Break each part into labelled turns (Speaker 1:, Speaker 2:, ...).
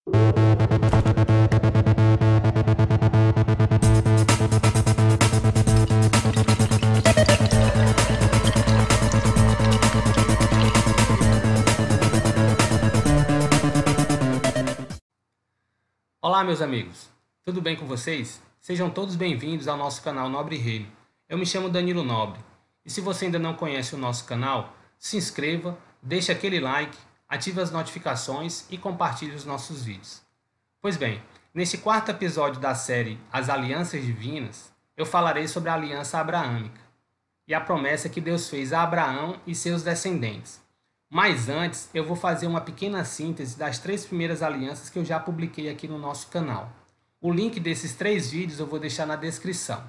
Speaker 1: Olá, meus amigos, tudo bem com vocês? Sejam todos bem-vindos ao nosso canal Nobre Reino. Eu me chamo Danilo Nobre e se você ainda não conhece o nosso canal, se inscreva, deixe aquele like, ative as notificações e compartilhe os nossos vídeos. Pois bem, neste quarto episódio da série As Alianças Divinas, eu falarei sobre a aliança abraâmica e a promessa que Deus fez a Abraão e seus descendentes. Mas antes, eu vou fazer uma pequena síntese das 3 primeiras alianças que eu já publiquei aqui no nosso canal. O link desses 3 vídeos eu vou deixar na descrição.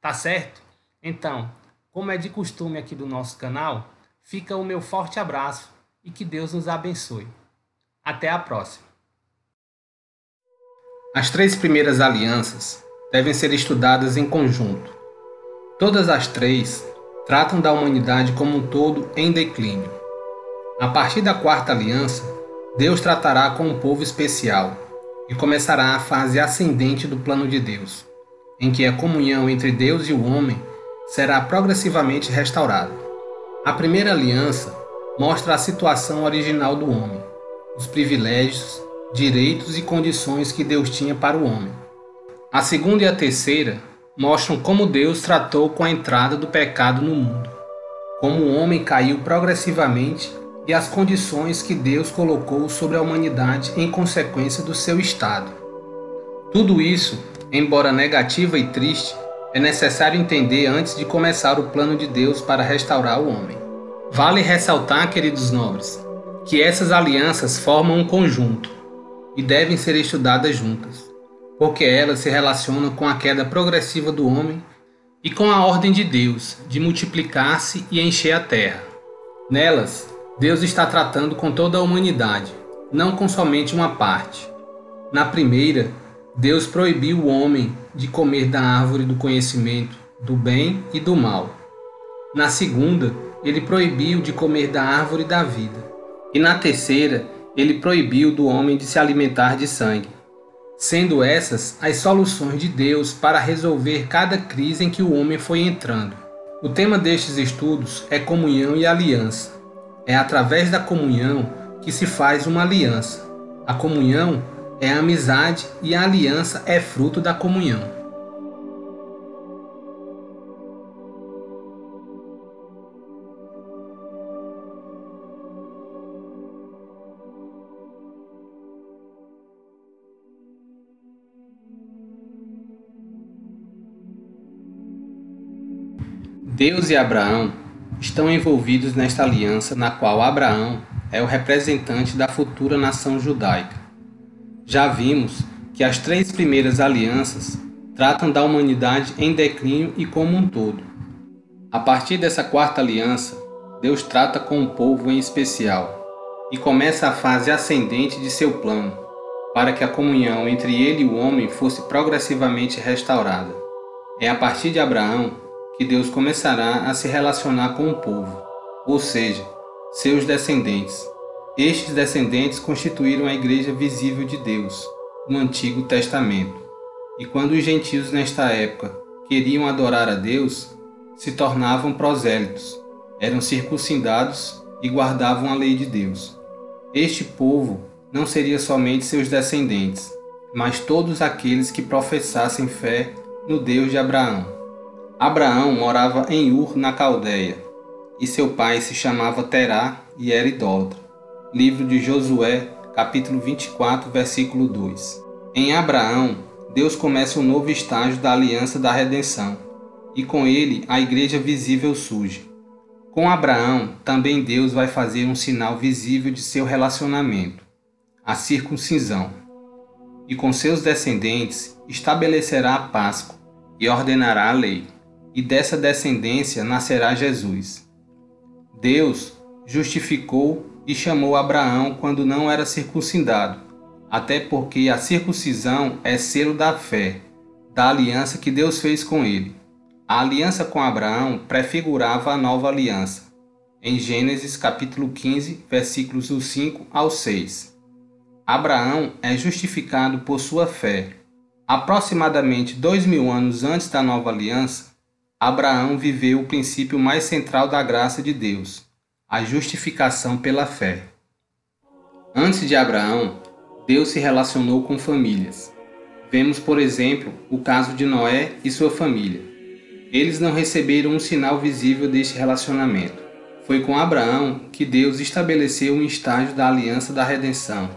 Speaker 1: Tá certo? Então, como é de costume aqui do nosso canal, fica o meu forte abraço e que Deus nos abençoe. Até a próxima. As 3 primeiras alianças devem ser estudadas em conjunto. Todas as 3 tratam da humanidade como um todo em declínio. A partir da 4ª aliança, Deus tratará com um povo especial e começará a fase ascendente do plano de Deus, em que a comunhão entre Deus e o homem será progressivamente restaurada. A primeira aliança mostra a situação original do homem, os privilégios, direitos e condições que Deus tinha para o homem. A segunda e a terceira mostram como Deus tratou com a entrada do pecado no mundo, como o homem caiu progressivamente e as condições que Deus colocou sobre a humanidade em consequência do seu estado. Tudo isso, embora negativo e triste, é necessário entender antes de começar o plano de Deus para restaurar o homem. Vale ressaltar, queridos nobres, que essas alianças formam um conjunto e devem ser estudadas juntas, porque elas se relacionam com a queda progressiva do homem e com a ordem de Deus de multiplicar-se e encher a terra. Nelas, Deus está tratando com toda a humanidade, não com somente uma parte. Na primeira, Deus proibiu o homem de comer da árvore do conhecimento do bem e do mal. Na segunda, ele proibiu de comer da árvore da vida. E na terceira, ele proibiu do homem de se alimentar de sangue. Sendo essas as soluções de Deus para resolver cada crise em que o homem foi entrando. O tema destes estudos é comunhão e aliança. É através da comunhão que se faz uma aliança. A comunhão é a amizade e a aliança é fruto da comunhão. Deus e Abraão estão envolvidos nesta aliança na qual Abraão é o representante da futura nação judaica. Já vimos que as 3 primeiras alianças tratam da humanidade em declínio e como um todo. A partir dessa 4ª aliança, Deus trata com um povo em especial e começa a fase ascendente de seu plano, para que a comunhão entre ele e o homem fosse progressivamente restaurada. É a partir de Abraão que Deus começará a se relacionar com o povo, ou seja, seus descendentes. Estes descendentes constituíram a igreja visível de Deus no Antigo Testamento. E quando os gentios nesta época queriam adorar a Deus, se tornavam prosélitos, eram circuncidados e guardavam a lei de Deus. Este povo não seria somente seus descendentes, mas todos aqueles que professassem fé no Deus de Abraão. Abraão morava em Ur, na Caldeia, e seu pai se chamava Terá e era idólatra. Livro de Josué, capítulo 24, versículo 2. Em Abraão, Deus começa um novo estágio da aliança da redenção, e com ele a igreja visível surge. Com Abraão, também Deus vai fazer um sinal visível de seu relacionamento, a circuncisão. E com seus descendentes estabelecerá a Páscoa e ordenará a lei. E dessa descendência nascerá Jesus. Deus justificou e chamou Abraão quando não era circuncidado, até porque a circuncisão é selo da fé, da aliança que Deus fez com ele. A aliança com Abraão prefigurava a nova aliança, em Gênesis capítulo 15, versículos do 5 ao 6. Abraão é justificado por sua fé. Aproximadamente 2000 anos antes da nova aliança, Abraão viveu o princípio mais central da graça de Deus, a justificação pela fé. Antes de Abraão, Deus se relacionou com famílias. Vemos, por exemplo, o caso de Noé e sua família. Eles não receberam um sinal visível deste relacionamento. Foi com Abraão que Deus estabeleceu um estágio da aliança da redenção,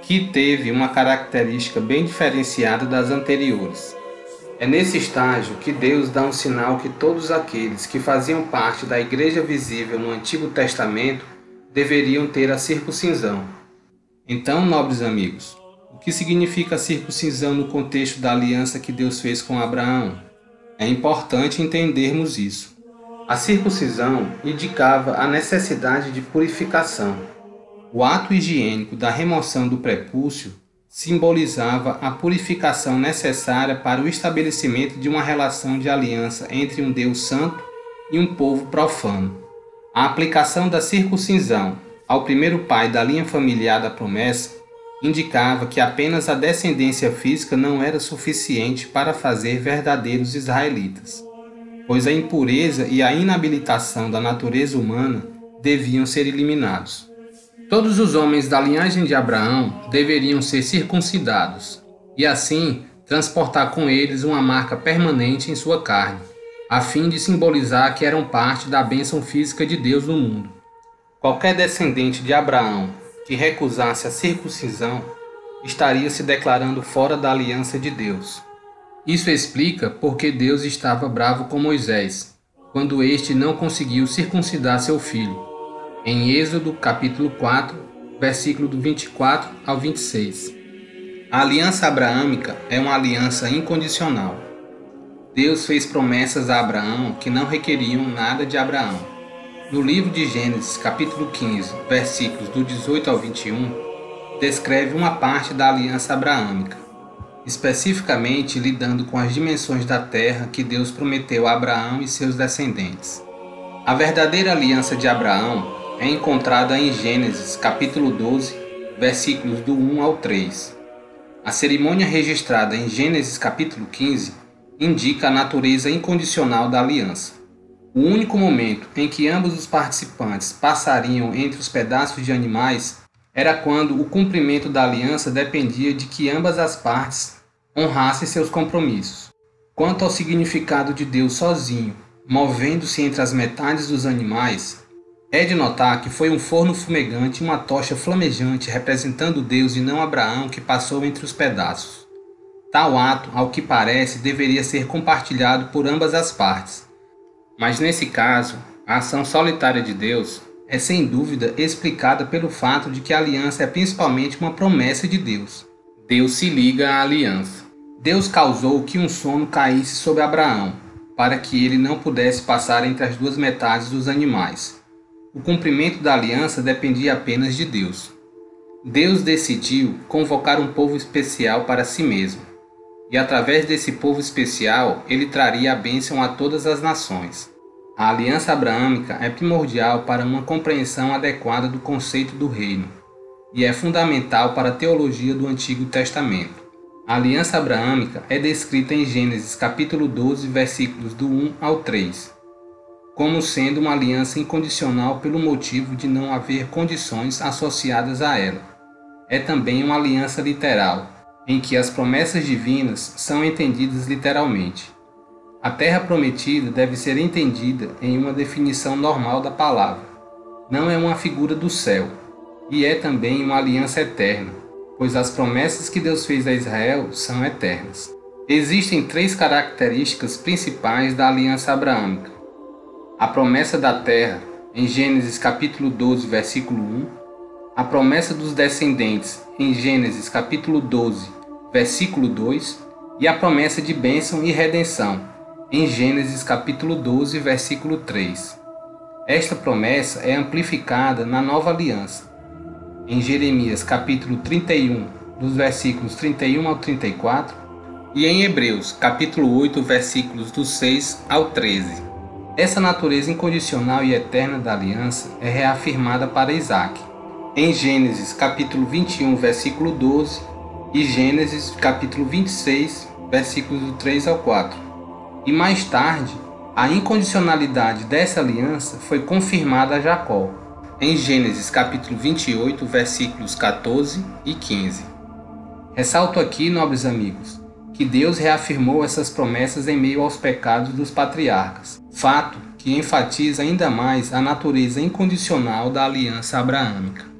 Speaker 1: que teve uma característica bem diferenciada das anteriores. É nesse estágio que Deus dá um sinal que todos aqueles que faziam parte da igreja visível no Antigo Testamento deveriam ter a circuncisão. Então, nobres amigos, o que significa a circuncisão no contexto da aliança que Deus fez com Abraão? É importante entendermos isso. A circuncisão indicava a necessidade de purificação. O ato higiênico da remoção do prepúcio simbolizava a purificação necessária para o estabelecimento de uma relação de aliança entre um Deus santo e um povo profano. A aplicação da circuncisão ao primeiro pai da linha familiar da promessa indicava que apenas a descendência física não era suficiente para fazer verdadeiros israelitas, pois a impureza e a inabilitação da natureza humana deviam ser eliminados. Todos os homens da linhagem de Abraão deveriam ser circuncidados, e assim transportar com eles uma marca permanente em sua carne, a fim de simbolizar que eram parte da bênção física de Deus no mundo. Qualquer descendente de Abraão que recusasse a circuncisão estaria se declarando fora da aliança de Deus. Isso explica porque Deus estava bravo com Moisés, quando este não conseguiu circuncidar seu filho. Em Êxodo capítulo 4, versículo do 24 ao 26. A aliança abraâmica é uma aliança incondicional. Deus fez promessas a Abraão que não requeriam nada de Abraão. No livro de Gênesis capítulo 15, versículos do 18 ao 21, descreve uma parte da aliança abraâmica, especificamente lidando com as dimensões da terra que Deus prometeu a Abraão e seus descendentes. A verdadeira aliança de Abraão é encontrada em Gênesis capítulo 12, versículos do 1 ao 3. A cerimônia registrada em Gênesis capítulo 15 indica a natureza incondicional da aliança. O único momento em que ambos os participantes passariam entre os pedaços de animais era quando o cumprimento da aliança dependia de que ambas as partes honrassem seus compromissos. Quanto ao significado de Deus sozinho, movendo-se entre as metades dos animais, é de notar que foi um forno fumegante e uma tocha flamejante representando Deus e não Abraão que passou entre os pedaços. Tal ato, ao que parece, deveria ser compartilhado por ambas as partes. Mas nesse caso, a ação solitária de Deus é sem dúvida explicada pelo fato de que a aliança é principalmente uma promessa de Deus. Deus se liga à aliança. Deus causou que um sono caísse sobre Abraão, para que ele não pudesse passar entre as duas metades dos animais. O cumprimento da aliança dependia apenas de Deus. Deus decidiu convocar um povo especial para si mesmo, e através desse povo especial ele traria a bênção a todas as nações. A aliança abraâmica é primordial para uma compreensão adequada do conceito do reino, e é fundamental para a teologia do Antigo Testamento. A aliança abraâmica é descrita em Gênesis capítulo 12, versículos do 1 ao 3. Como sendo uma aliança incondicional pelo motivo de não haver condições associadas a ela. É também uma aliança literal, em que as promessas divinas são entendidas literalmente. A terra prometida deve ser entendida em uma definição normal da palavra. Não é uma figura do céu, e é também uma aliança eterna, pois as promessas que Deus fez a Israel são eternas. Existem 3 características principais da aliança abraâmica. A promessa da terra, em Gênesis capítulo 12, versículo 1. A promessa dos descendentes, em Gênesis capítulo 12, versículo 2. E a promessa de bênção e redenção, em Gênesis capítulo 12, versículo 3. Esta promessa é amplificada na nova aliança, em Jeremias capítulo 31, dos versículos 31 ao 34, e em Hebreus capítulo 8, versículos do 6 ao 13. Essa natureza incondicional e eterna da aliança é reafirmada para Isaac. em Gênesis capítulo 21, versículo 12 e Gênesis capítulo 26, versículos do 3 ao 4. E mais tarde, a incondicionalidade dessa aliança foi confirmada a Jacó, em Gênesis capítulo 28, versículos 14 e 15. Ressalto aqui, nobres amigos, que Deus reafirmou essas promessas em meio aos pecados dos patriarcas, fato que enfatiza ainda mais a natureza incondicional da aliança abraâmica.